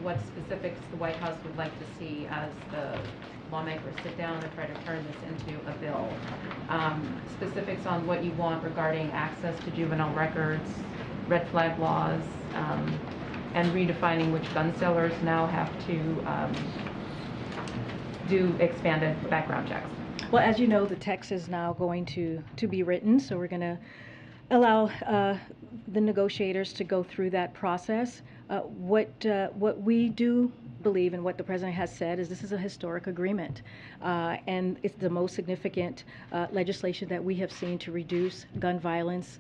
what specifics the White House would like to see as the lawmakers sit down and try to turn this into a bill. Specifics on what you want regarding access to juvenile records, red flag laws, and redefining which gun sellers now have to do expanded background checks. Well, as you know, the text is now going to be written, so we're going to allow the negotiators to go through that process. What we do believe and what the president has said is this is a historic agreement, and it's the most significant legislation that we have seen to reduce gun violence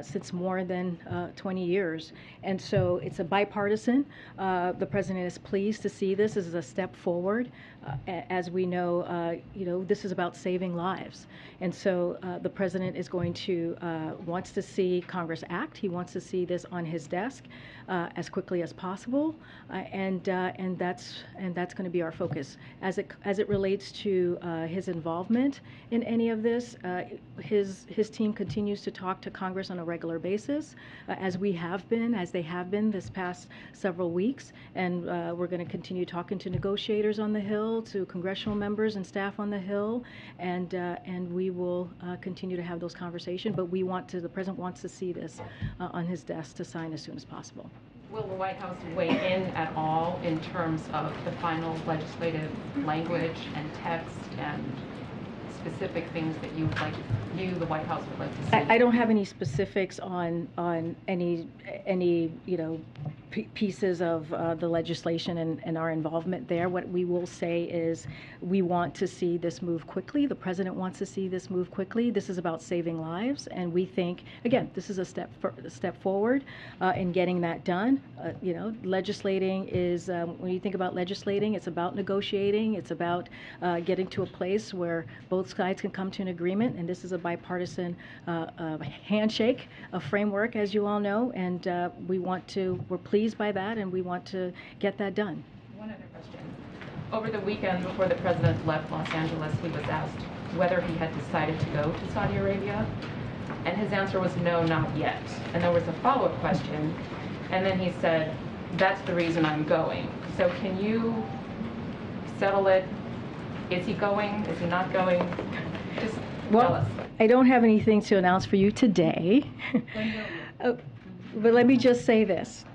since more than 20 years. And so it's a bipartisan. The president is pleased to see this as a step forward. As we know, this is about saving lives. And so the president is going to wants to see Congress act. He wants to see this on his desk as quickly as possible, and that's going to be our focus as it relates to his involvement in any of this. His team continues to talk to Congress on a regular basis, as they have been this past several weeks, and we're going to continue talking to negotiators on the Hill, to congressional members and staff on the Hill, and we will continue to have those conversations. But the president wants to see this on his desk to sign as soon as possible. Will the White House weigh in at all in terms of the final legislative language and text and specific things that the White House would like to see? I don't have any specifics on any pieces of the legislation and our involvement there. What we will say is we want to see this move quickly. The president wants to see this move quickly. This is about saving lives, and we think, again, this is a step forward in getting that done. Legislating is, when you think about legislating, it's about negotiating. It's about getting to a place where both sides can come to an agreement, and this is a bipartisan handshake, a framework, as you all know, and we're pleased by that, and we want to get that done. One other question. Over the weekend before the president left Los Angeles, he was asked whether he had decided to go to Saudi Arabia, and his answer was no, not yet. And there was a follow-up question, and then he said, that's the reason I'm going. So can you settle it? Is he going? Is he not going? Just tell us. I don't have anything to announce for you today. But let me just say this.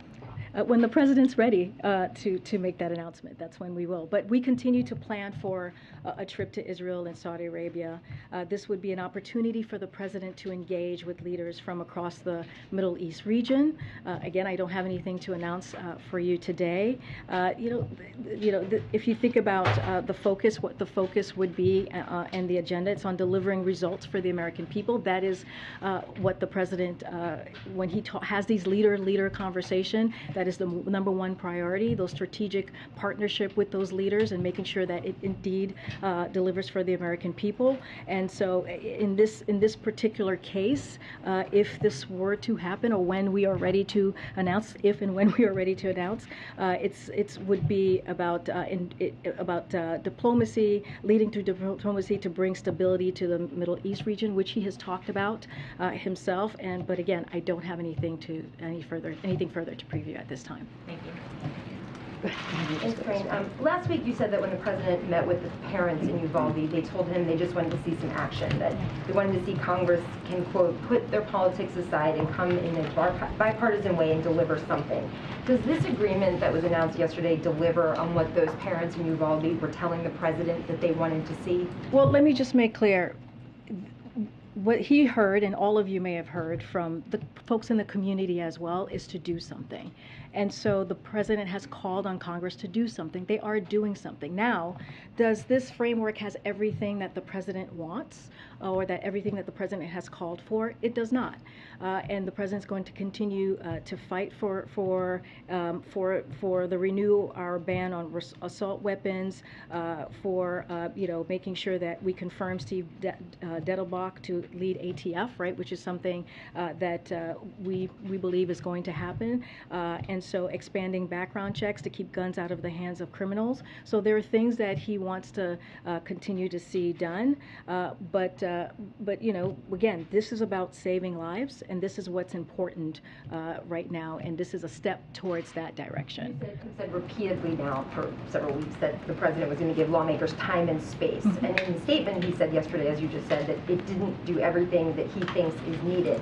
When the president's ready to make that announcement, that's when we will. But we continue to plan for a trip to Israel and Saudi Arabia. This would be an opportunity for the president to engage with leaders from across the Middle East region. Again, I don't have anything to announce for you today. If you think about the focus, what the focus would be and the agenda, it's on delivering results for the American people. That is what the president, when he has these leader conversation, that is the number one priority, those strategic partnership with those leaders and making sure that it indeed delivers for the American people. And so in this particular case, if this were to happen, or when we are ready to announce, if and when we are ready to announce, it would be about diplomacy, leading to diplomacy to bring stability to the Middle East region, which he has talked about himself. But again, I don't have anything further to preview at this time. Thank you. Thanks, Karine. Last week you said that when the president met with the parents in Uvalde, they told him they just wanted to see some action, that they wanted to see Congress can, quote, put their politics aside and come in a bipartisan way and deliver something. Does this agreement that was announced yesterday deliver on what those parents in Uvalde were telling the president that they wanted to see? Well, let me just make clear. What he heard, and all of you may have heard from the folks in the community as well, is to do something. And so the president has called on Congress to do something. They are doing something. Now, does this framework has everything that the president wants, or that everything that the president has called for? It does not. And the president's going to continue to fight for the renew our ban on assault weapons, for making sure that we confirm Steve Dettelbach to lead ATF, right, which is something that we believe is going to happen. And so expanding background checks to keep guns out of the hands of criminals. So there are things that he wants to continue to see done. But you know, again, this is about saving lives, and this is what's important right now, and this is a step towards that direction. You said repeatedly now for several weeks that the president was going to give lawmakers time and space. Mm-hmm. And in the statement he said yesterday, as you just said, that it didn't do everything that he thinks is needed.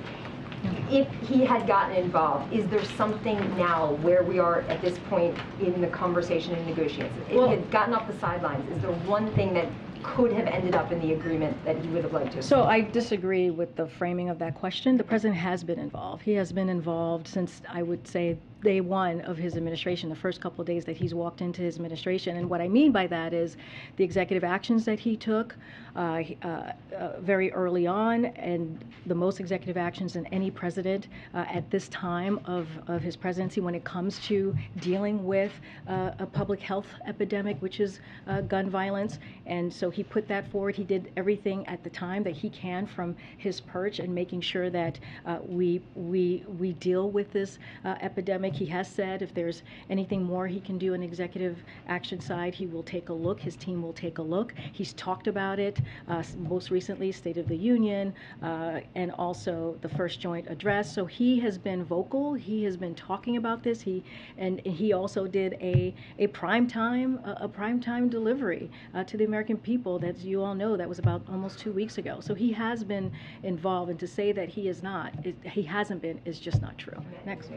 If he had gotten involved, is there something now where we are at this point in the conversation and negotiations? If he had gotten off the sidelines, is there one thing that could have ended up in the agreement that he would have liked to? So I disagree with the framing of that question. The president has been involved. He has been involved since, I would say, day one of his administration, the first couple of days that he's walked into his administration. And what I mean by that is the executive actions that he took very early on, and the most executive actions than any president at this time of his presidency when it comes to dealing with a public health epidemic, which is gun violence. And so he put that forward. He did everything at the time that he can from his perch and making sure that we deal with this epidemic. He has said if there's anything more he can do on the executive action side, he will take a look. His team will take a look. He's talked about it, most recently State of the Union, and also the first joint address. So he has been vocal. He has been talking about this. He also did a primetime delivery to the American people that you all know that was about almost 2 weeks ago. So he has been involved, and to say that he is not, he hasn't been, is just not true. Next.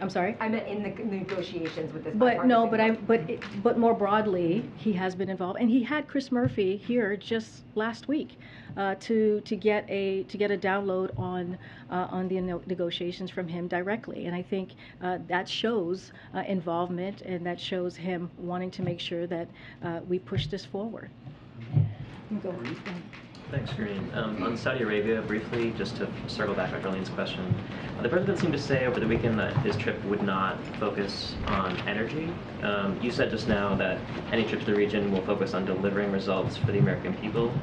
I'm sorry? I meant in the negotiations with this. But no, but more broadly, he has been involved, and he had Chris Murphy here just last week to get a download on the negotiations from him directly, and I think that shows involvement, and that shows him wanting to make sure that we push this forward. Go. Thanks, Karine. On Saudi Arabia, briefly, just to circle back on Darlene's question, the president seemed to say over the weekend that his trip would not focus on energy. You said just now that any trip to the region will focus on delivering results for the American people.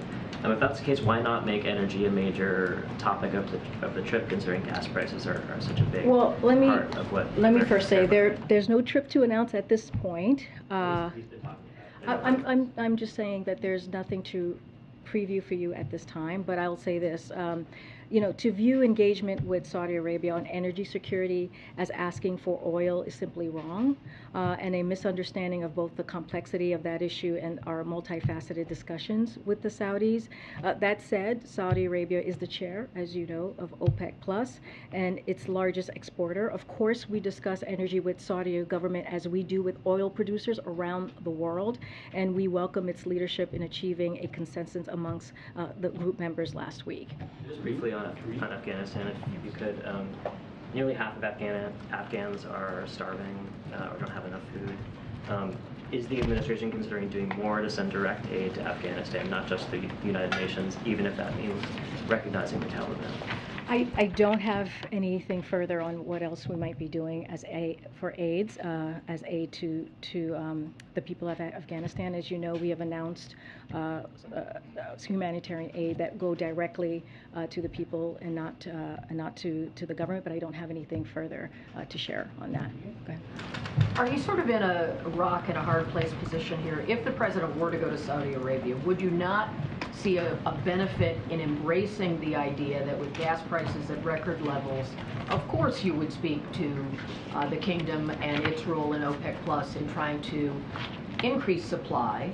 If that's the case, why not make energy a major topic of the trip, considering gas prices are such a big part of what... Let me first say, there's no trip to announce at this point. I'm just saying that there's nothing to preview for you at this time, but I'll say this. You know, to view engagement with Saudi Arabia on energy security as asking for oil is simply wrong, and a misunderstanding of both the complexity of that issue and our multifaceted discussions with the Saudis. That said, Saudi Arabia is the chair, as you know, of OPEC Plus, and its largest exporter. Of course, we discuss energy with Saudi government as we do with oil producers around the world, and we welcome its leadership in achieving a consensus amongst the group members last week. Just briefly on Afghanistan, if you could, nearly half of Afghans are starving or don't have enough food. Is the administration considering doing more to send direct aid to Afghanistan, not just the United Nations, even if that means recognizing the Taliban? I don't have anything further on what else we might be doing as aid to the people of Afghanistan. As you know, we have announced humanitarian aid that go directly to the people and not to the government. But I don't have anything further to share on that. Okay. Are you sort of in a rock and a hard place position here? If the president were to go to Saudi Arabia, would you not see a benefit in embracing the idea that with gas prices at record levels, of course you would speak to the kingdom and its role in OPEC Plus in trying to increase supply?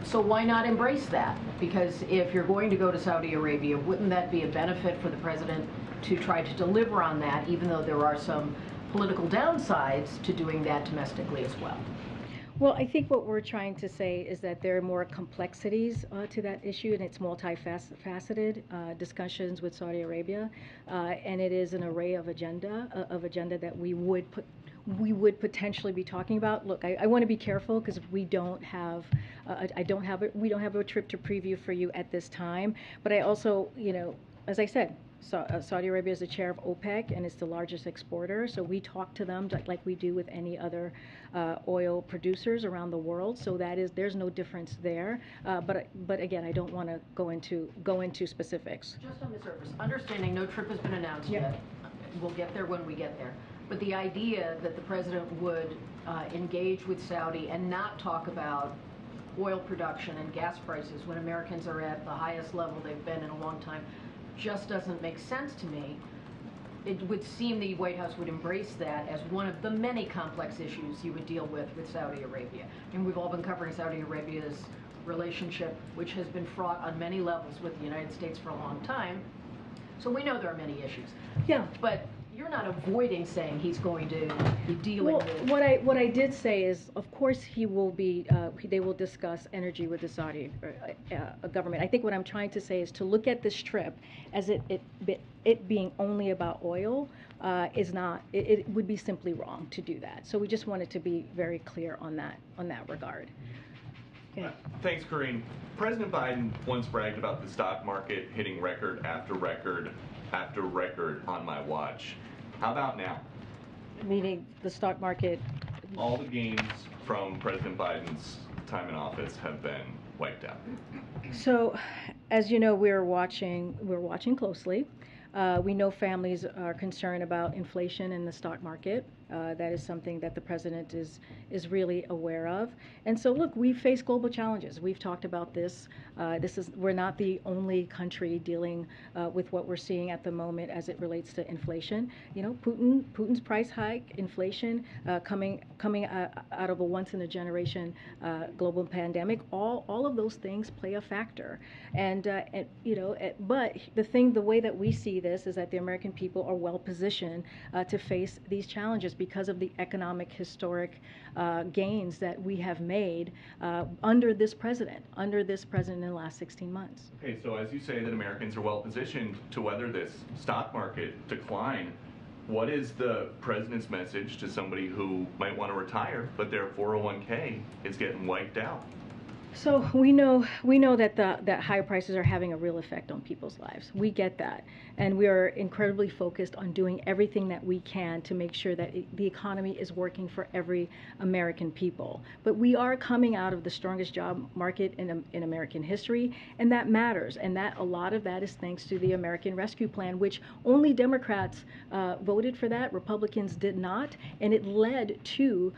So why not embrace that? Because if you're going to go to Saudi Arabia, wouldn't that be a benefit for the president to try to deliver on that, even though there are some political downsides to doing that domestically as well? Well, I think what we're trying to say is that there are more complexities to that issue, and it's multifaceted discussions with Saudi Arabia, and it is an array of agenda that we would potentially be talking about. Look, I want to be careful because we don't have a trip to preview for you at this time. But I also, you know, as I said, Saudi Arabia is the chair of OPEC, and it's the largest exporter. So we talk to them like we do with any other oil producers around the world. So there's no difference there. But again, I don't want to go into specifics. Just on the surface, understanding no trip has been announced yet. We'll get there when we get there. But the idea that the president would engage with Saudi and not talk about oil production and gas prices when Americans are at the highest level they've been in a long time just doesn't make sense to me. It would seem the White House would embrace that as one of the many complex issues you would deal with Saudi Arabia. And we've all been covering Saudi Arabia's relationship, which has been fraught on many levels with the United States for a long time. So we know there are many issues. Yeah. But you're not avoiding saying he's going to be dealing with. What I did say is, of course, he will be. They will discuss energy with the Saudi government. I think what I'm trying to say is to look at this trip as it being only about oil is not. It would be simply wrong to do that. So we just wanted to be very clear on that regard. Okay. Thanks, Karine. President Biden once bragged about the stock market hitting record after record after record on my watch. How about now? Meaning the stock market. All the gains from President Biden's time in office have been wiped out. So, as you know, we're watching closely. We know families are concerned about inflation in the stock market. That is something that the president is really aware of. And so, look, we face global challenges. We've talked about this. We're not the only country dealing with what we're seeing at the moment as it relates to inflation. You know, Putin's price hike, inflation, coming out of a once in a generation global pandemic. All of those things play a factor. And but the way that we see this is that the American people are well positioned to face these challenges because of the economic historic gains that we have made under this president in the last 16 months. Okay, so as you say that Americans are well positioned to weather this stock market decline, what is the president's message to somebody who might want to retire but their 401k is getting wiped out? So we know that higher prices are having a real effect on people's lives. We get that, and we are incredibly focused on doing everything that we can to make sure that the economy is working for every American people. But we are coming out of the strongest job market in American history, and that matters. And that a lot of that is thanks to the American Rescue Plan, which only Democrats voted for that. Republicans did not, and it led to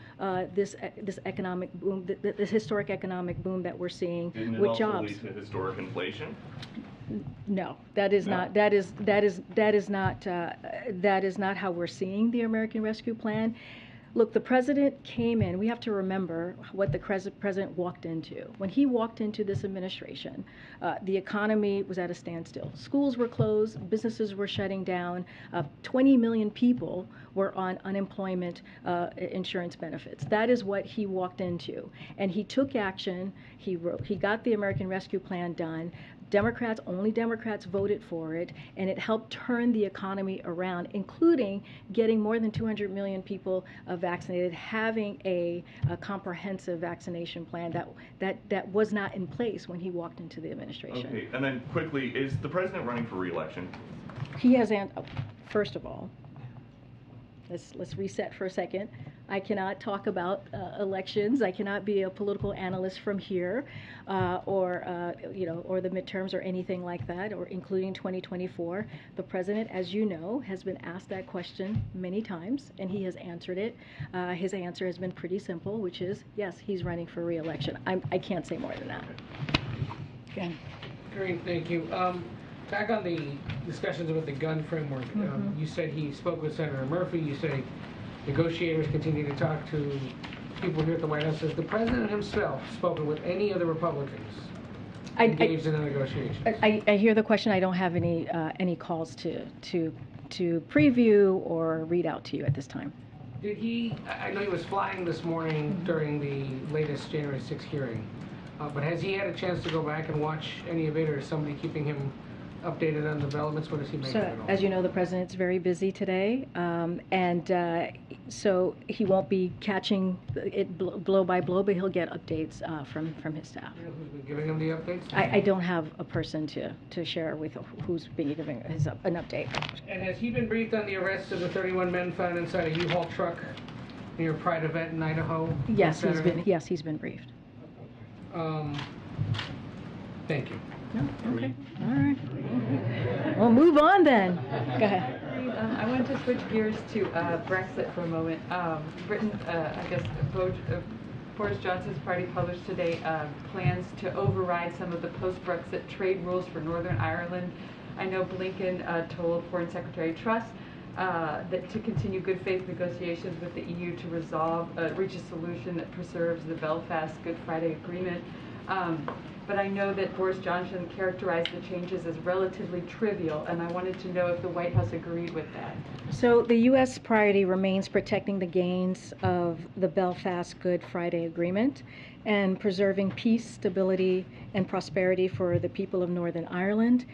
this economic boom, this historic economic boom that we're seeing with jobs. Didn't it also lead to historic inflation? No, that is not how we're seeing the American Rescue Plan. Look, the president came in. We have to remember what the president walked into. When he walked into this administration, the economy was at a standstill. Schools were closed, businesses were shutting down, 20 million people were on unemployment insurance benefits. That is what he walked into. And he took action. He got the American Rescue Plan done. Only Democrats voted for it, and it helped turn the economy around, including getting more than 200 million people vaccinated, having a comprehensive vaccination plan that was not in place when he walked into the administration. Okay, and then quickly, is the president running for re-election? He has, first of all, let's reset for a second. I cannot talk about elections. I cannot be a political analyst from here, or the midterms or anything like that, or including 2024. The president, as you know, has been asked that question many times, and he has answered it. His answer has been pretty simple, which is yes, he's running for re-election. I can't say more than that. Okay. Great, thank you. Back on the discussions about the gun framework, you said he spoke with Senator Murphy. You say negotiators continue to talk to people here at the White House. Has the president himself spoken with any of the Republicans engaged in the negotiations? I hear the question. I don't have any calls to preview or read out to you at this time. Did he? I know he was flying this morning during the latest January 6th hearing, but has he had a chance to go back and watch any of it, or is somebody keeping him updated on developments? What does he make of So, it all? as you know, the president's very busy today, so he won't be catching it blow by blow, but he'll get updates from his staff. You know who's been giving him the updates? I don't have a person to share with who's been giving an update. And has he been briefed on the arrest of the 31 men found inside a U-Haul truck near a Pride event in Idaho? Yes, Saturday? he's been briefed. Thank you. No? Okay. All right. Well, move on then. Go ahead. I wanted to switch gears to Brexit for a moment. Britain, I guess, Boris Johnson's party published today plans to override some of the post-Brexit trade rules for Northern Ireland. I know Blinken told Foreign Secretary Truss that to continue good faith negotiations with the EU to reach a solution that preserves the Belfast Good Friday Agreement. But I know that Boris Johnson characterized the changes as relatively trivial, and I wanted to know if the White House agreed with that. So the U.S. priority remains protecting the gains of the Belfast Good Friday Agreement and preserving peace, stability, and prosperity for the people of Northern Ireland.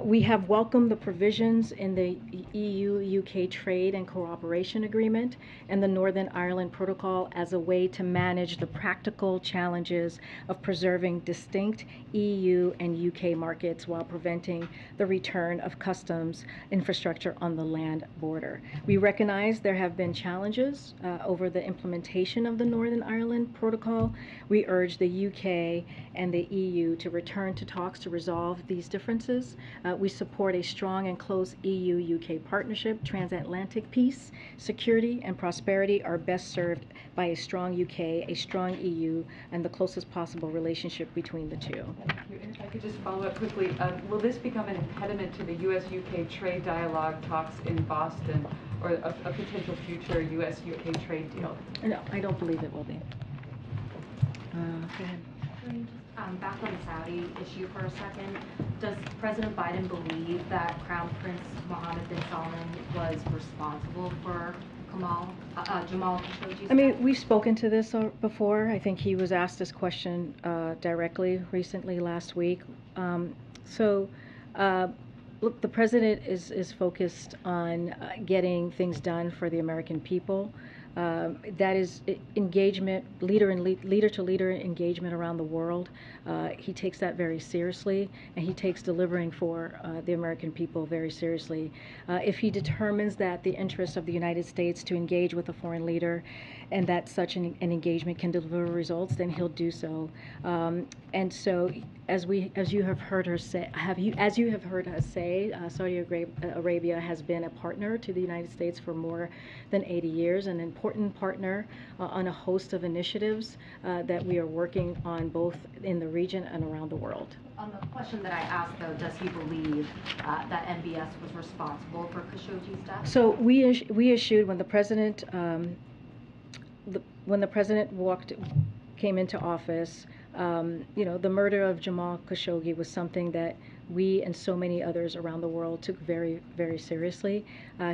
We have welcomed the provisions in the EU-UK Trade and Cooperation Agreement and the Northern Ireland Protocol as a way to manage the practical challenges of preserving distinct EU and UK markets while preventing the return of customs infrastructure on the land border. We recognize there have been challenges over the implementation of the Northern Ireland Protocol. We urge the UK and the EU to return to talks to resolve these differences. We support a strong and close EU-UK partnership. Transatlantic peace, security, and prosperity are best served by a strong UK, a strong EU, and the closest possible relationship between the two. Thank you. And if I could just follow up quickly, will this become an impediment to the U.S.-UK trade dialogue talks in Boston, or a potential future U.S.-UK trade deal? No, I don't believe it will be. Go ahead. Back on the Saudi issue for a second, does President Biden believe that Crown Prince Mohammed bin Salman was responsible for Jamal Khashoggi's I mean, death? we've spoken to this before. I think he was asked this question directly recently last week. Look, the president is focused on getting things done for the American people. That is engagement, leader-to-leader engagement around the world. He takes that very seriously, and he takes delivering for the American people very seriously. If he determines that the interests of the United States to engage with a foreign leader and that such an engagement can deliver results, then he'll do so. And so, as you have heard us say, Saudi Arabia has been a partner to the United States for more than 80 years, an important partner on a host of initiatives that we are working on both in the region and around the world. On the question that I asked, though, does he believe that MBS was responsible for Khashoggi's death? So we issued when the president came into office. The murder of Jamal Khashoggi was something that we and so many others around the world took very, very seriously.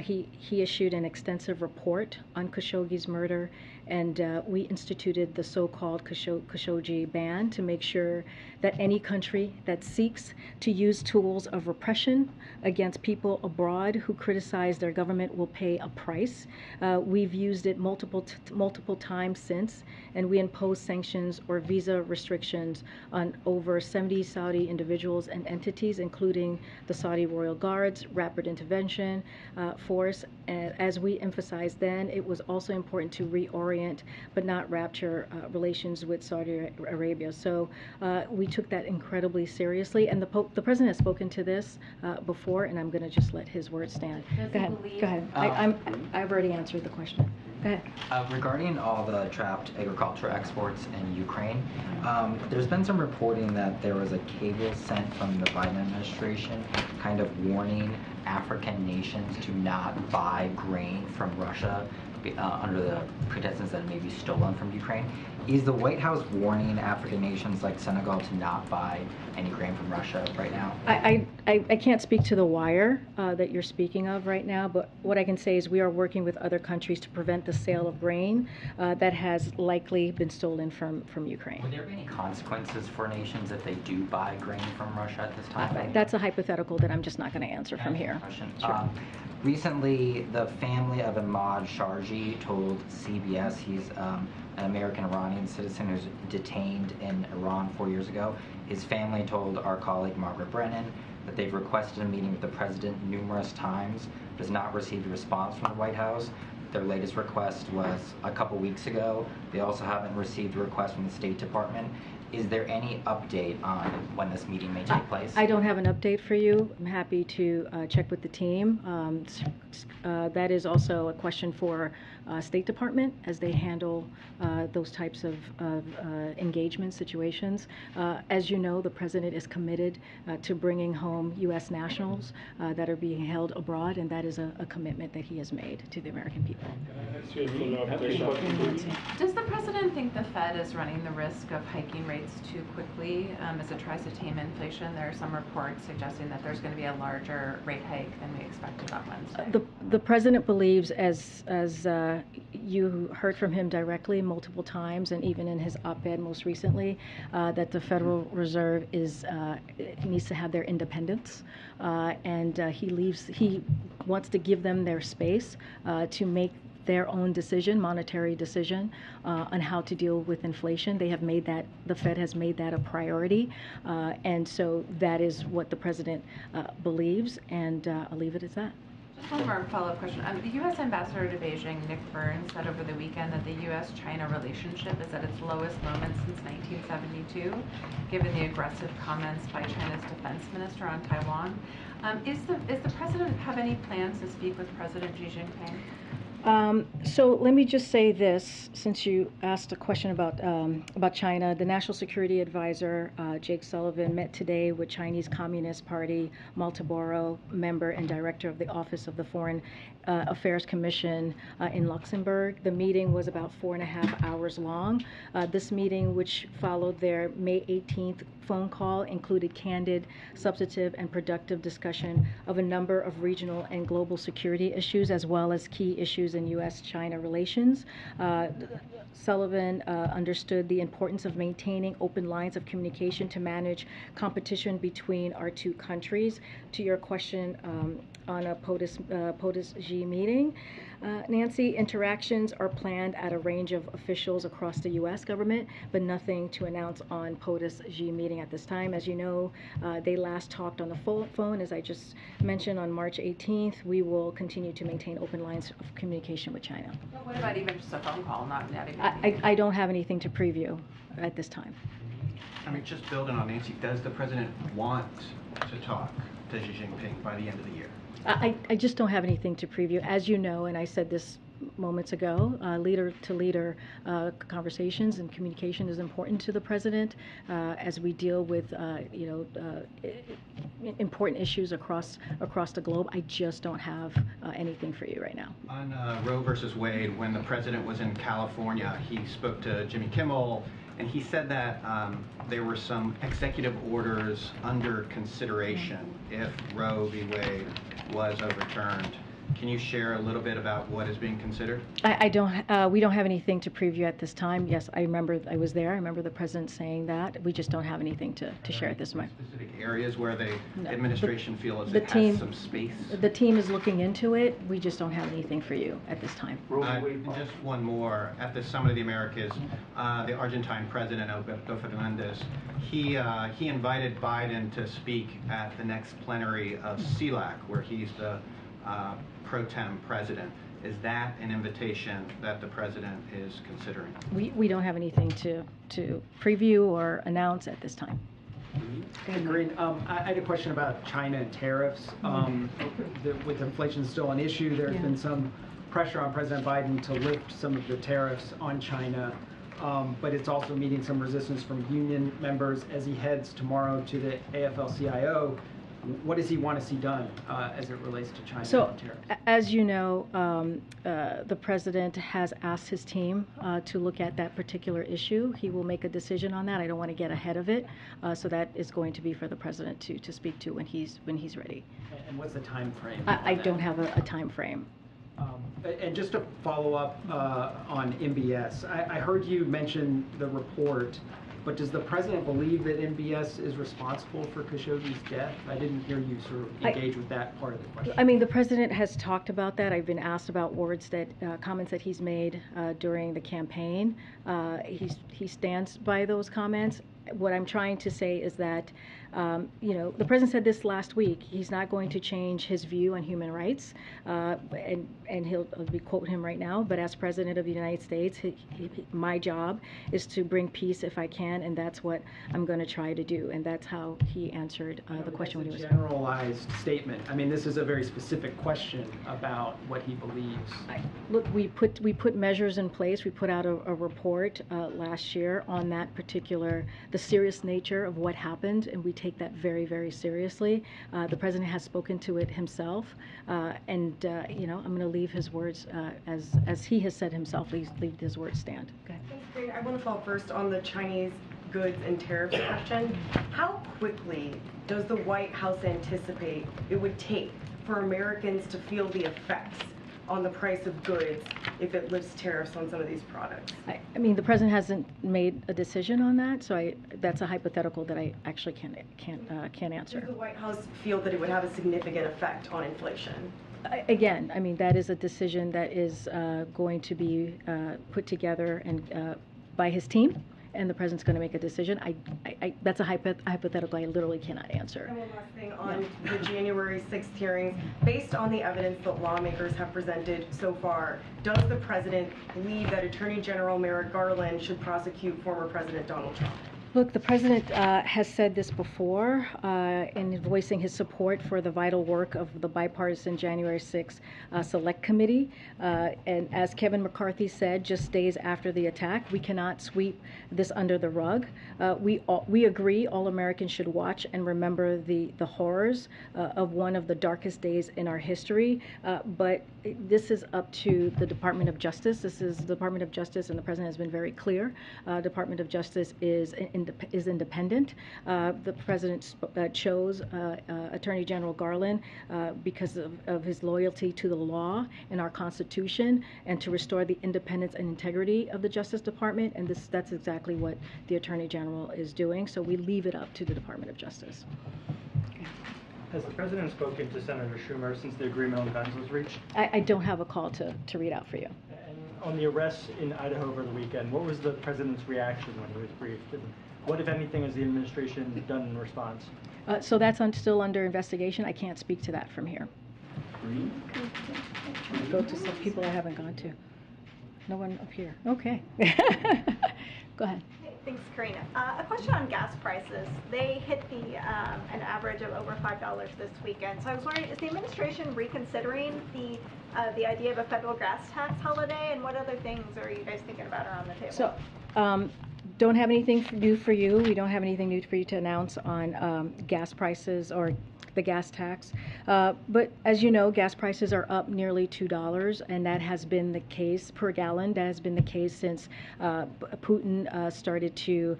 He issued an extensive report on Khashoggi's murder, and we instituted the so-called Khashoggi ban to make sure that any country that seeks to use tools of repression against people abroad who criticize their government will pay a price. We've used it multiple times since, and we imposed sanctions or visa restrictions on over 70 Saudi individuals and entities, including the Saudi Royal Guards, Rapid Intervention Force. As we emphasized then, it was also important to reorient but not rupture relations with Saudi Arabia. So we took that incredibly seriously, and the president has spoken to this before, and I'm going to just let his words stand. Go ahead. I've already answered the question. Go ahead. Regarding all the trapped agriculture exports in Ukraine, there's been some reporting that there was a cable sent from the Biden administration kind of warning African nations to not buy grain from Russia under the pretenses that it may be stolen from Ukraine. Is the White House warning African nations like Senegal to not buy any grain from Russia right now? I can't speak to the wire that you're speaking of right now, but what I can say is we are working with other countries to prevent the sale of grain that has likely been stolen from Ukraine. Would there be any consequences for nations if they do buy grain from Russia at this time? That's a hypothetical that I'm just not going to answer from here. Sure. Recently, the family of Ahmad Sharji told CBS he's an American-Iranian citizen who's detained in Iran 4 years ago. His family told our colleague Margaret Brennan that they've requested a meeting with the president numerous times, but has not received a response from the White House. Their latest request was a couple weeks ago. They also haven't received a request from the State Department. Is there any update on when this meeting may take place? I don't have an update for you. I'm happy to check with the team. That is also a question for State Department as they handle those types of engagement situations. As you know, the President is committed to bringing home U.S. nationals that are being held abroad, and that is a commitment that he has made to the American people. Does the President think the Fed is running the risk of hiking rates too quickly as it tries to tame inflation? There are some reports suggesting that there's going to be a larger rate hike than we expected on Wednesday. The President believes, as you heard from him directly multiple times, and even in his op-ed most recently, that the Federal Reserve needs to have their independence, and he wants to give them their space to make their own decision, monetary decision, on how to deal with inflation. They have made that, the Fed has made that a priority, and so that is what the President believes, and I'll leave it as that. Just one more follow-up question. The U.S. Ambassador to Beijing, Nick Burns, said over the weekend that the U.S.-China relationship is at its lowest moment since 1972, given the aggressive comments by China's defense minister on Taiwan. Is the President have any plans to speak with President Xi Jinping? So let me just say this, since you asked a question about China. The National Security Advisor, Jake Sullivan, met today with Chinese Communist Party Marlboro member and director of the Office of the Foreign Affairs Commission in Luxembourg. The meeting was about 4.5 hours long. This meeting, which followed their May 18th phone call, included candid, substantive, and productive discussion of a number of regional and global security issues, as well as key issues in U.S.-China relations. Sullivan understood the importance of maintaining open lines of communication to manage competition between our two countries. To your question on a POTUS-Xi meeting, Nancy, interactions are planned at a range of officials across the U.S. government, but nothing to announce on POTUS-Xi meeting at this time. As you know, they last talked on the phone, as I just mentioned, on March 18th. We will continue to maintain open lines of communication with China. But what about even just a phone call, not even? I don't have anything to preview at this time. I mean, just building on Nancy, does the President want to talk to Xi Jinping by the end of the year? I just don't have anything to preview. As you know, and I said this moments ago, leader-to-leader conversations and communication is important to the President as we deal with important issues across the globe. I just don't have anything for you right now. On Roe versus Wade, when the President was in California, he spoke to Jimmy Kimmel, and he said that there were some executive orders under consideration if Roe v. Wade was overturned. Can you share a little bit about what is being considered? We don't have anything to preview at this time. Yes, I remember I was there. I remember the President saying that. We just don't have anything to share at this moment. Specific areas where the administration feels the it team, has some space? The team is looking into it. We just don't have anything for you at this time. Just one more. At the Summit of the Americas, the Argentine President, Alberto Fernandez, he invited Biden to speak at the next plenary of CELAC, where he's the pro tem president. Is that an invitation that the President is considering? We don't have anything to preview or announce at this time. Hey, Karine, I had a question about China and tariffs. With inflation still an issue, there's been some pressure on President Biden to lift some of the tariffs on China, but it's also meeting some resistance from union members as he heads tomorrow to the AFL-CIO. what does he want to see done as it relates to China So, and tariffs? as you know, the president has asked his team to look at that particular issue. He will make a decision on that. I don't want to get ahead of it, so that is going to be for the president to speak to when he's ready. And what's the time frame? I don't have a time frame. And just to follow up on MBS, I heard you mention the report, but does the president believe that MBS is responsible for Khashoggi's death? I didn't hear you sort of engage with that part of the question. I mean, the president has talked about that. I've been asked about comments that he's made during the campaign. He stands by those comments. What I'm trying to say is that, the president said this last week. He's not going to change his view on human rights, and he'll be quoting him right now. But as president of the United States, my job is to bring peace if I can, and that's what I'm going to try to do. And that's how he answered the question when he was. It's a generalized statement. I mean, this is a very specific question about what he believes. Look, we put measures in place. We put out a report last year on that particular, the serious nature of what happened, and we take that very, very seriously. The president has spoken to it himself, and I'm going to leave his words as he has said himself. Leave his words stand. Okay. Thanks, Karine. I want to follow first on the Chinese goods and tariffs question. How quickly does the White House anticipate it would take for Americans to feel the effects on the price of goods if it lifts tariffs on some of these products? I mean, the president hasn't made a decision on that, so that's a hypothetical that I actually can't answer. Does the White House feel that it would have a significant effect on inflation? Again, I mean, that is a decision that is going to be put together and by his team, and the president's going to make a decision. That's a hypothetical I literally cannot answer. And one last thing on the January 6th hearings. Based on the evidence that lawmakers have presented so far, does the president believe that Attorney General Merrick Garland should prosecute former President Donald Trump? Look, the president has said this before in voicing his support for the vital work of the bipartisan January 6th Select Committee. And as Kevin McCarthy said just days after the attack, we cannot sweep this under the rug. We agree all Americans should watch and remember the horrors of one of the darkest days in our history. But this is up to the Department of Justice. This is the Department of Justice, and the president has been very clear. Department of Justice is independent. The president chose Attorney General Garland because of his loyalty to the law and our Constitution, and to restore the independence and integrity of the Justice Department. And that's exactly what the Attorney General is doing. So we leave it up to the Department of Justice. Has the president spoken to Senator Schumer since the agreement on guns was reached? I don't have a call to read out for you. And on the arrests in Idaho over the weekend, what was the president's reaction when he was briefed? And what, if anything, has the administration done in response? So that's still under investigation. I can't speak to that from here. Go to some people I haven't gone to. No one up here. Okay. Go ahead. Thanks, Karine. A question on gas prices. They hit an average of over $5 this weekend. So I was wondering, is the administration reconsidering the idea of a federal gas tax holiday, and what other things are you guys thinking about around the table? So, don't have anything new for you. We don't have anything new for you to announce on gas prices or the gas tax. But as you know, gas prices are up nearly $2, and that has been the case per gallon. That has been the case since Putin started to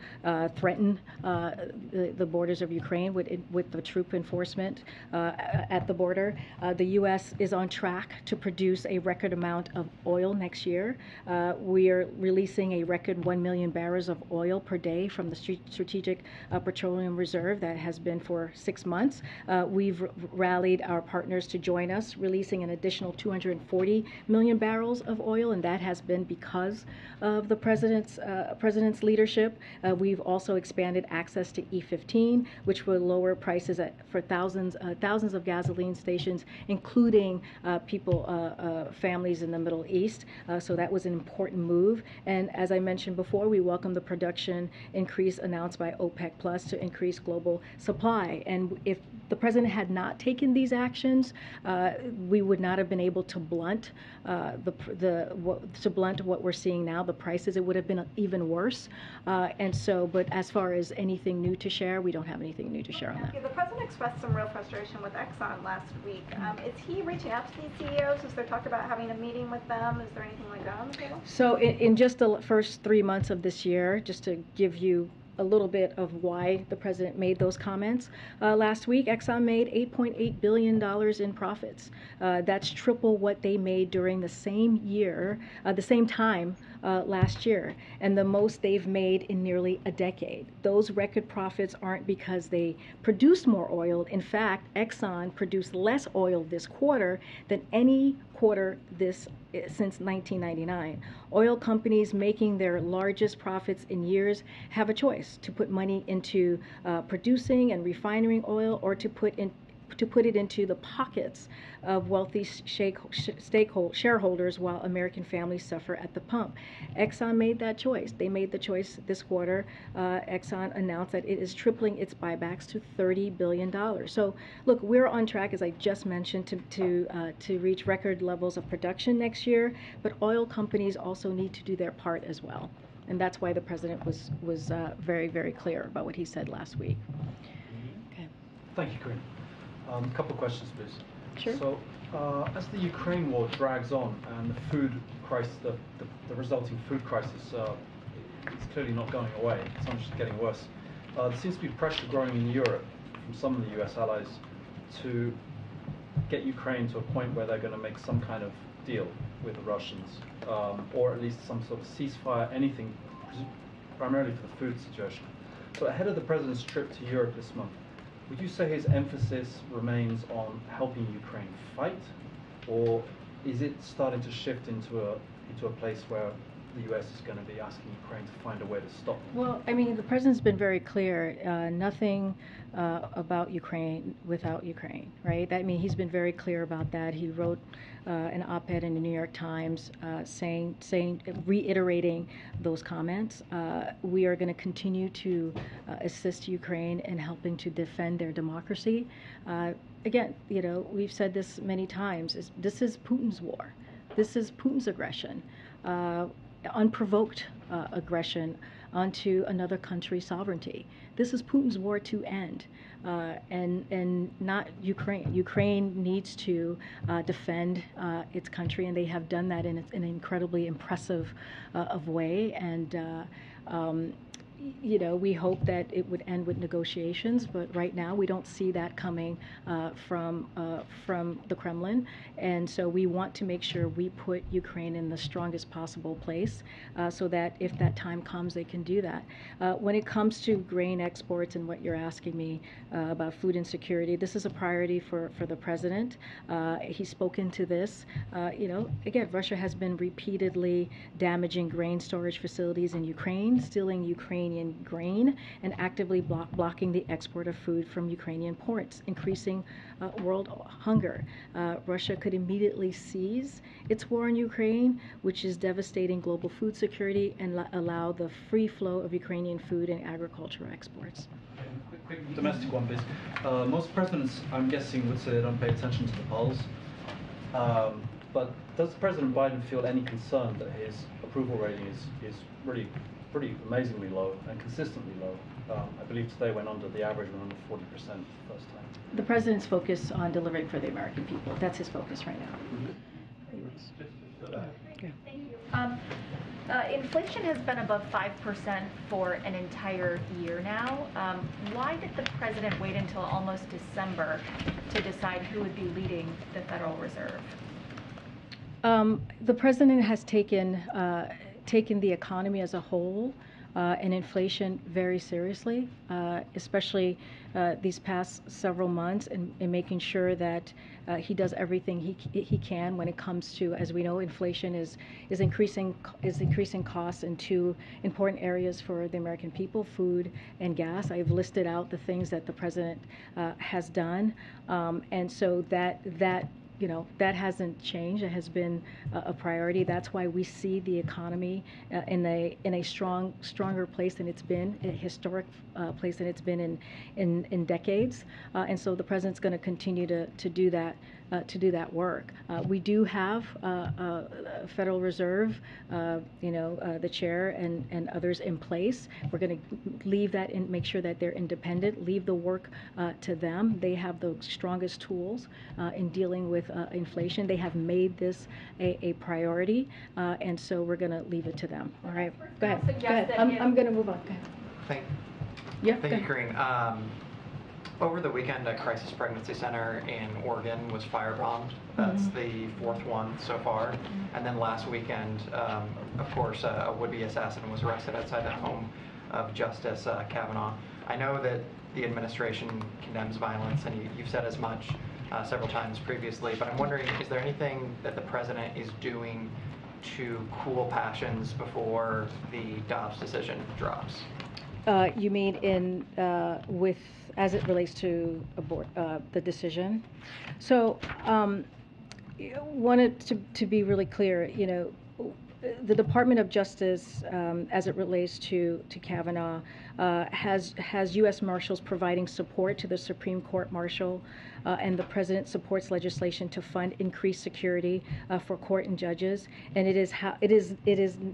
threaten the borders of Ukraine with the troop enforcement at the border. The U.S. is on track to produce a record amount of oil next year. We are releasing a record 1 million barrels of oil per day from the Strategic Petroleum Reserve that has been for 6 months. We've rallied our partners to join us, releasing an additional 240 million barrels of oil, and that has been because of the president's leadership. We've also expanded access to E15, which will lower prices for thousands of gasoline stations, including families in the Middle East. So that was an important move. And as I mentioned before, we welcome the production increase announced by OPEC Plus to increase global supply. And if the president president had not taken these actions, we would not have been able to blunt what we're seeing now, the prices. It would have been even worse. But as far as anything new to share, we don't have anything new to share on that. The president expressed some real frustration with Exxon last week. Is he reaching out to these CEOs? Is there talk about having a meeting with them? Is there anything like that on the table? So in just the first 3 months of this year, just to give you a little bit of why the president made those comments. Last week, Exxon made $8.8 billion in profits. That's triple what they made during the same year, the same time last year, and the most they've made in nearly a decade. Those record profits aren't because they produced more oil. In fact, Exxon produced less oil this quarter than any quarter since 1999. Oil companies making their largest profits in years have a choice to put money into producing and refining oil, or to put it into the pockets of wealthy shareholders while American families suffer at the pump. Exxon made that choice. They made the choice this quarter. Exxon announced that it is tripling its buybacks to $30 billion. So look, we're on track, as I just mentioned, to reach record levels of production next year, but oil companies also need to do their part as well. And that's why the president was very, very clear about what he said last week. Okay. Thank you, Karine. A couple of questions, please. Sure. So, as the Ukraine war drags on and the food crisis, the resulting food crisis is clearly not going away, it's not just getting worse, there seems to be pressure growing in Europe from some of the US allies to get Ukraine to a point where they're going to make some kind of deal with the Russians, or at least some sort of ceasefire, anything, primarily for the food situation. So ahead of the president's trip to Europe this month, would you say his emphasis remains on helping Ukraine fight, or is it starting to shift into a place where the US is going to be asking Ukraine to find a way to stop them? Well, I mean, the president's been very clear, nothing about Ukraine without Ukraine, right? I mean, he's been very clear about that. He wrote an op-ed in the New York Times reiterating those comments. We are going to continue to assist Ukraine in helping to defend their democracy. Again, we've said this many times, this is Putin's war. This is Putin's aggression. Unprovoked aggression onto another country's sovereignty. This is Putin's war to end, and not Ukraine. Ukraine needs to defend its country, and they have done that in an incredibly impressive of way. And we hope that it would end with negotiations, but right now we don't see that coming from the Kremlin, and so we want to make sure we put Ukraine in the strongest possible place so that if that time comes, they can do that. When it comes to grain exports and what you're asking me about food insecurity, this is a priority for the president. He's spoken to this. Again, Russia has been repeatedly damaging grain storage facilities in Ukraine, stealing Ukrainian grain, and actively blocking the export of food from Ukrainian ports, increasing world hunger. Russia could immediately cease its war in Ukraine, which is devastating global food security, and allow the free flow of Ukrainian food and agricultural exports. Quick domestic one, please. Most presidents, I'm guessing, would say they don't pay attention to the polls. But does President Biden feel any concern that his approval rating is really pretty amazingly low and consistently low? I believe today went under the average, went under 40% the first time. The president's focus on delivering for the American people. That's his focus right now. Thank you. Inflation has been above 5% for an entire year now. Why did the president wait until almost December to decide who would be leading the Federal Reserve? The president has taken the economy as a whole and inflation very seriously, especially these past several months, and making sure that he does everything he can when it comes to, as we know, inflation is increasing costs in two important areas for the American people: food and gas. I've listed out the things that the president has done, and so that that hasn't changed. It has been a priority. That's why we see the economy in a stronger place than it's been, a historic place than it's been in decades. And so the president's going to continue to do that work. We do have a Federal Reserve, the chair and others in place. We're going to leave that and make sure that they're independent, leave the work to them. They have the strongest tools in dealing with inflation. They have made this a priority, and so we're going to leave it to them. All right, go ahead. I'm going to move on. Go ahead. Thank you, Karine. Over the weekend, a crisis pregnancy center in Oregon was firebombed. That's the fourth one so far. And then last weekend, of course, a would-be assassin was arrested outside the home of Justice Kavanaugh. I know that the administration condemns violence, and you've said as much several times previously, but I'm wondering, is there anything that the president is doing to cool passions before the Dobbs decision drops? You mean as it relates to the decision? So, wanted to be really clear. The Department of Justice, as it relates to Kavanaugh, has U.S. Marshals providing support to the Supreme Court Marshal, and the President supports legislation to fund increased security for court and judges. And it is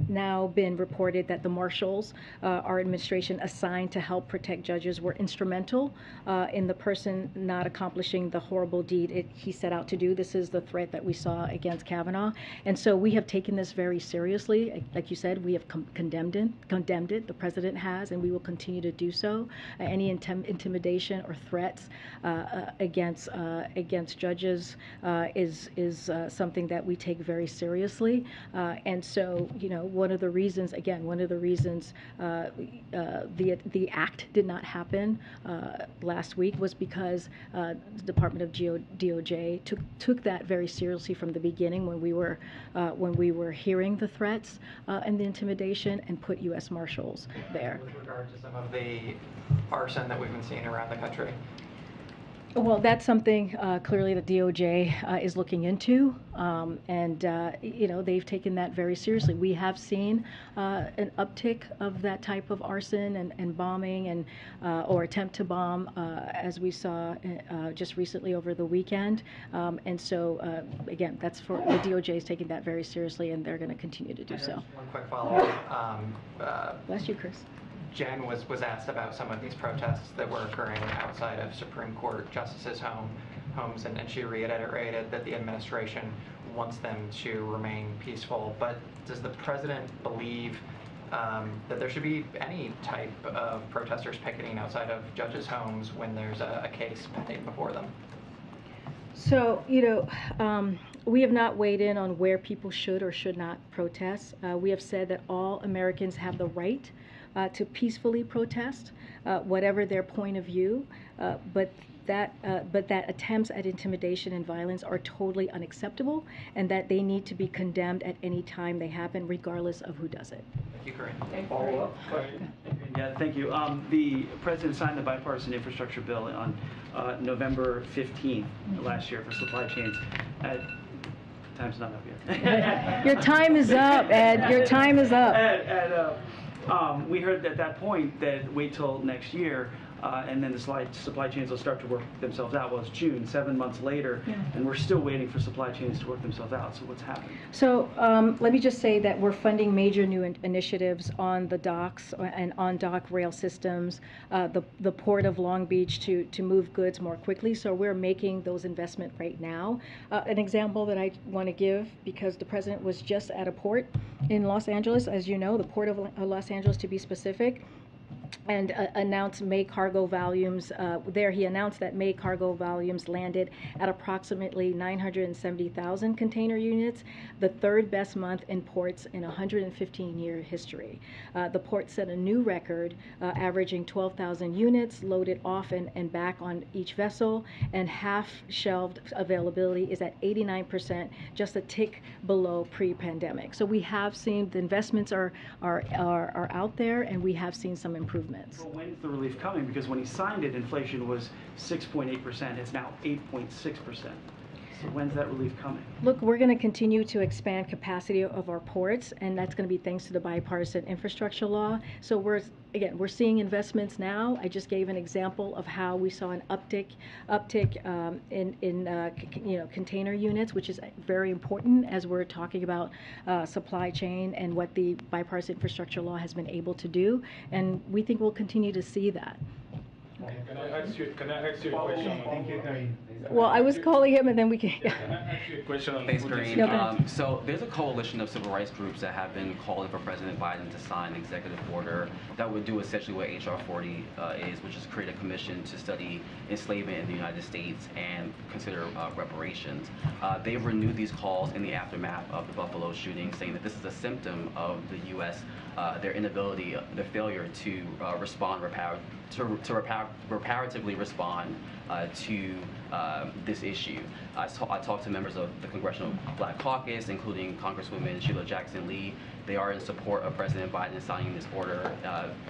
now been reported that the Marshals, our administration assigned to help protect judges, were instrumental in the person not accomplishing the horrible deed he set out to do. This is the threat that we saw against Kavanaugh, and so we have taken this very seriously. Like you said, we have condemned it. The President has, and we will continue to do so. Any intimidation or threats against judges is something that we take very seriously. And so, one of the reasons the act did not happen last week was because the Department of DOJ took that very seriously from the beginning when we were hearing the threats and the intimidation, and put U.S. Marshals there. With regard to some of the arson that we've been seeing around the country? Well, that's something clearly the DOJ is looking into, and they've taken that very seriously. We have seen an uptick of that type of arson and bombing and or attempt to bomb, as we saw just recently over the weekend. And so, again, that's for the DOJ is taking that very seriously, and they're going to continue to do so. One quick follow-up. Bless you, Chris. Jen was asked about some of these protests that were occurring outside of Supreme Court justices' homes, and she reiterated that the administration wants them to remain peaceful. But does the president believe that there should be any type of protesters picketing outside of judges' homes when there's a case pending before them? So, we have not weighed in on where people should or should not protest. We have said that all Americans have the right to peacefully protest, whatever their point of view, but that attempts at intimidation and violence are totally unacceptable, and that they need to be condemned at any time they happen, regardless of who does it. Thank you, Karine. Follow-up question. Yeah, thank you. The president signed the bipartisan infrastructure bill on November 15th last year for supply chains. Time's not up yet. Your time is up, Ed. Your time is up. We heard at that point that wait till next year, and then the supply chains will start to work themselves out. Well, it's June, 7 months later, and we're still waiting for supply chains to work themselves out. So what's happening? So let me just say that we're funding major new initiatives on the docks and on dock rail systems, the Port of Long Beach to move goods more quickly. So we're making those investments right now. An example that I want to give, because the president was just at a port in Los Angeles, as you know, the Port of Los Angeles to be specific, and announced May cargo volumes. He announced that May cargo volumes landed at approximately 970,000 container units, the third best month in ports in 115-year history. The port set a new record, averaging 12,000 units loaded off and back on each vessel, and half-shelved availability is at 89%, just a tick below pre-pandemic. So we have seen the investments are out there, and we have seen some improvements. Well, when's the relief coming? Because when he signed it, inflation was 6.8%. It's now 8.6%. So when's that relief coming? Look, we're going to continue to expand capacity of our ports, and that's going to be thanks to the bipartisan infrastructure law. So we're seeing investments now. I just gave an example of how we saw an uptick in container units, which is very important as we're talking about supply chain and what the bipartisan infrastructure law has been able to do. And we think we'll continue to see that. Can I ask you a question? Thank you, Karine. Well, I was calling him, and then we can. Can I ask you a question on Thanks, food Karine. insecurity? So there's a coalition of civil rights groups that have been calling for President Biden to sign an executive order that would do essentially what H.R. 40 is, which is create a commission to study enslavement in the United States and consider reparations. They've renewed these calls in the aftermath of the Buffalo shooting, saying that this is a symptom of the U.S., their inability, their failure to respond reparatively respond to this issue. I talked to members of the Congressional Black Caucus, including Congresswoman Sheila Jackson Lee. They are in support of President Biden signing this order,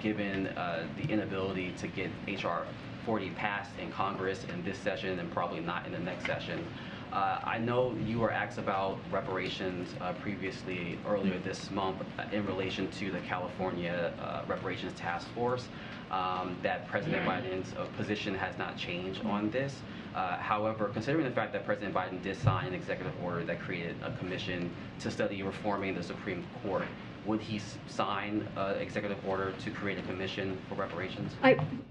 given the inability to get H.R. 40 passed in Congress in this session and probably not in the next session. I know you were asked about reparations previously earlier this month in relation to the California Reparations Task Force, that President Biden's position has not changed on this. However, considering the fact that President Biden did sign an executive order that created a commission to study reforming the Supreme Court, would he sign an executive order to create a commission for reparations?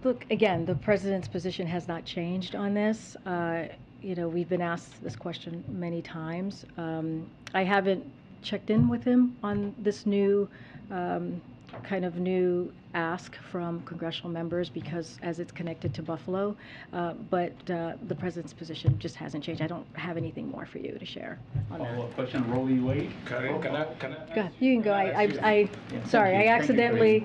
Look, again, the president's position has not changed on this. We've been asked this question many times. I haven't checked in with him on this new ask from congressional members because as it's connected to Buffalo, but the president's position just hasn't changed. I don't have anything more for you to share on that. Follow-up question, Roe v. Wade. Go ahead, you can go. Sorry, I accidentally.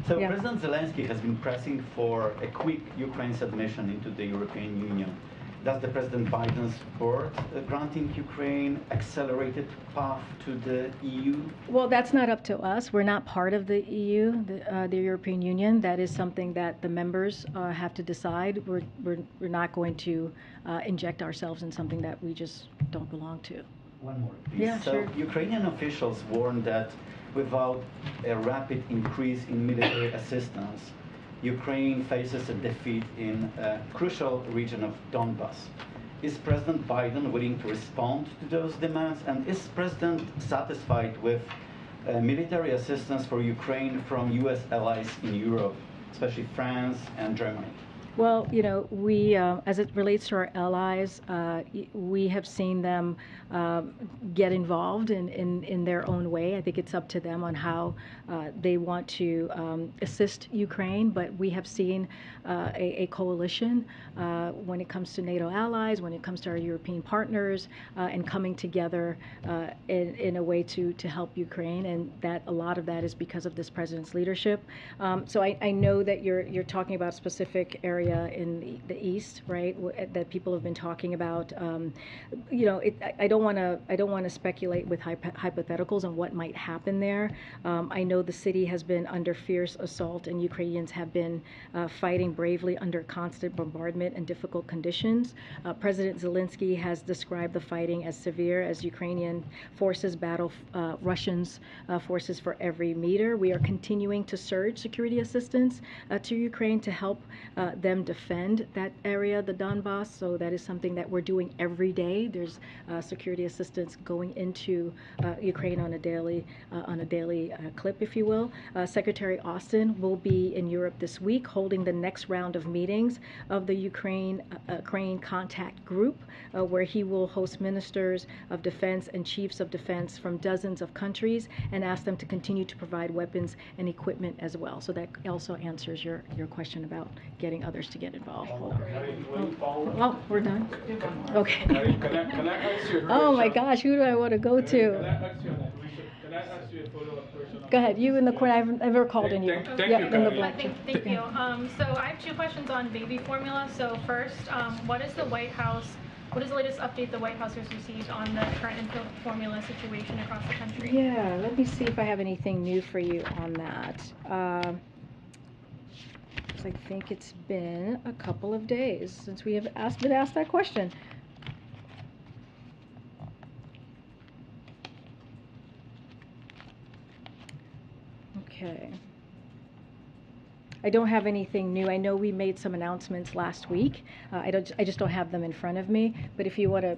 So President Zelensky has been pressing for a quick Ukraine submission into the European Union. Does the President Biden support granting Ukraine accelerated path to the EU? Well, that's not up to us. We're not part of the EU, the European Union. That is something that the members have to decide. We're not going to inject ourselves in something that we just don't belong to. One more, please. Yeah, so sure. Ukrainian officials warned that without a rapid increase in military assistance, Ukraine faces a defeat in a crucial region of Donbas. Is President Biden willing to respond to those demands? And is President satisfied with military assistance for Ukraine from U.S. allies in Europe, especially France and Germany? Well, we, as it relates to our allies, we have seen them get involved in their own way. I think it's up to them on how they want to assist Ukraine, but we have seen a coalition when it comes to NATO allies, when it comes to our European partners, and coming together in a way to help Ukraine, and that a lot of that is because of this president's leadership. So I know that you're talking about a specific area in the East, right? That people have been talking about. I don't want to speculate with hypotheticals on what might happen there. I know the city has been under fierce assault, and Ukrainians have been fighting bravely under constant bombardment and difficult conditions. President Zelensky has described the fighting as severe as Ukrainian forces battle Russians' forces for every meter. We are continuing to surge security assistance to Ukraine to help them defend that area, the Donbas. So that is something that we're doing every day. There's security assistance going into Ukraine on a daily clip, if you will. Secretary Austin will be in Europe this week, holding the next round of meetings of the Ukraine Contact Group, where he will host ministers of defense and chiefs of defense from dozens of countries and ask them to continue to provide weapons and equipment as well. So that also answers your question about getting others to get involved. Oh, we're done? Okay. Can I ask you a question? Oh my gosh, who do I want to go to? Can I ask you a follow-up question? Go ahead, you in the corner. I've never called in you. Thank you, in the Karine. black. Thank you. So I have two questions on baby formula. So first, what is the latest update the White House has received on the current infant formula situation across the country? Yeah, let me see if I have anything new for you on that. I think it's been a couple of days since we have been asked that question. Okay. I don't have anything new. I know we made some announcements last week. I just don't have them in front of me. But if you want to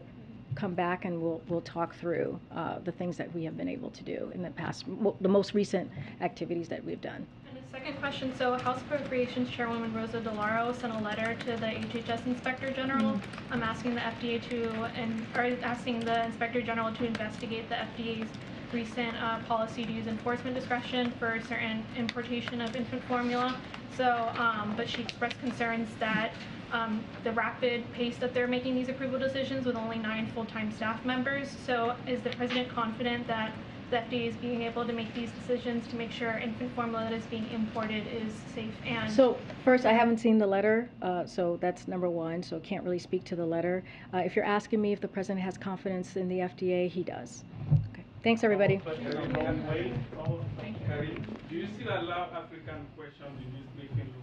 come back and we'll talk through the things that we have been able to do in the past, the most recent activities that we've done. And the second question, so House Appropriations Chairwoman Rosa DeLauro sent a letter to the HHS Inspector General asking the FDA asking the Inspector General to investigate the FDA's recent policy to use enforcement discretion for certain importation of infant formula. So, but she expressed concerns that the rapid pace that they're making these approval decisions with only 9 full-time staff members. So is the President confident that the FDA is being able to make these decisions to make sure infant formula that is being imported is safe and... So first, I haven't seen the letter, so that's number one, so can't really speak to the letter. If you're asking me if the President has confidence in the FDA, he does. Okay. Thanks, everybody. Karine, do you still allow African questions in this briefing room?